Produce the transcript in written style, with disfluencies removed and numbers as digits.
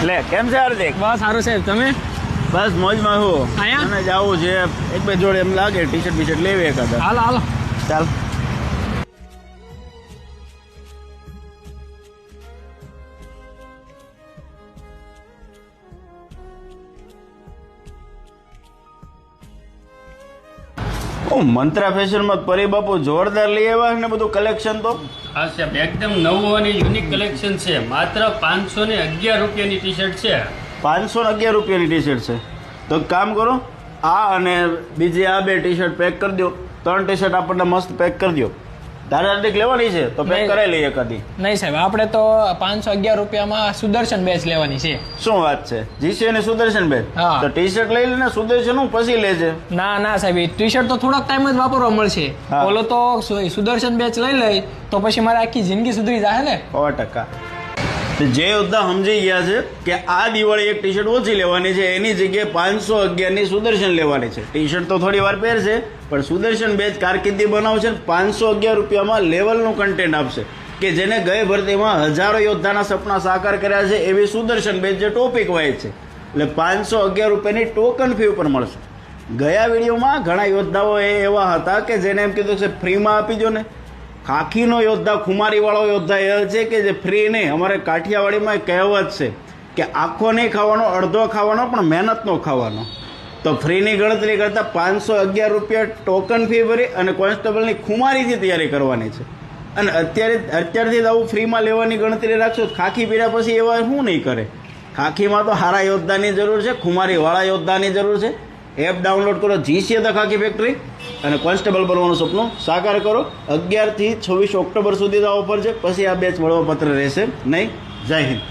લે કેમ છે હાર્દિક? બસ સારું સાહેબ, તમે? બસ મોજમાં હું. આયા? મને જવું છે એક બે જોડે એમ લાગે ટી શર્ટ બી શર્ટ લેવી એકાદા. હાલો હાલો. ચાલ. મંત્રા ફેશનમાં પરી બાપુ જોરદાર લઈ આવ્યા ને બધું કલેક્શન તો. હા સાહેબ, એકદમ નવું અને યુનિક કલેક્શન છે. માત્ર 511 રૂપિયાની ટી શર્ટ છે. 511 રૂપિયાની ટી શર્ટ છે. તો એક કામ કરો, આ અને બીજી આ બે ટી શર્ટ પેક કરી દો. 3 ટી શર્ટ આપણને મસ્ત પેક કરી દો. તારે હાર્દિક લેવાની છે તો પેક નહીં. કરાવી લઈએ એકાદી. નહીં સાહેબ, આપણે તો 511 રૂપિયામાં સુદર્શન બેચ લેવાની છે. શું વાત છે? જીસી અને સુદર્શન બેન. હા. તો ટી શર્ટ લઈ લે, સુદર્શન હું પછી લેજે. ના ના સાહેબ, એ ટી શર્ટ તો થોડાક ટાઈમ જ વાપરવા મળશે. હા. ઓલો તો સુદર્શન બેચ લઈ લઈ તો પછી મારે આખી જિંદગી સુધરી જાય ને. 100%. જે યોદ્ધા સમજી ગયા છે કે આ દિવાળી એક ટી શર્ટ ઓછી લેવાની છે, એની જગ્યાએ 511 ની સુદર્શન લેવાની છે. ટી શર્ટ તો થોડી વાર પહેરશે, પણ સુદર્શન બેચ કારકિર્દી બનાવશે ને 511 રૂપિયામાં લેવલનું કન્ટેન્ટ આપશે કે જેને ગઈ ભરતીમાં હજારો યોદ્ધાના સપના સાકાર કર્યા છે એવી સુદર્શન બેચ જે ટોપિક વાઇઝ છે. એટલે 511 રૂપિયાની ટોકન ફી ઉપર મળશે. ગયા વિડીયોમાં ઘણા યોદ્ધાઓ એવા હતા કે જેને એમ કીધું છે ફ્રીમાં આપી દો ને. ખાખીનો યોદ્ધા, ખુમારીવાળો યોદ્ધા એ છે કે જે ફ્રી નહીં. અમારે કાઠિયાવાડીમાં કહેવત છે કે આખો નહીં ખાવાનો, અડધો ખાવાનો, પણ મહેનતનો ખાવાનો. તો ફ્રીની ગણતરી કરતાં 511 રૂપિયા ટોકન ફી ભરી અને કોન્સ્ટેબલની ખુમારીથી તૈયારી કરવાની છે. અને અત્યારથી જ આવું ફ્રીમાં લેવાની ગણતરી રાખશો, ખાખી પીર્યા પછી એવા શું નહીં કરે. ખાખીમાં તો સારા યોદ્ધાની જરૂર છે, ખુમારીવાળા યોદ્ધાની જરૂર છે. એપ ડાઉનલોડ કરો, જીસીએ ધ ખાખી ફેક્ટરી, અને કોન્સ્ટેબલ બનવાનું સપનું સાકાર કરો. 11 થી 26 ઓક્ટોબર સુધી આ ઓફર છે, પછી આ બેચ મળવા પત્ર રહેશે નહીં. જય હિન્દ.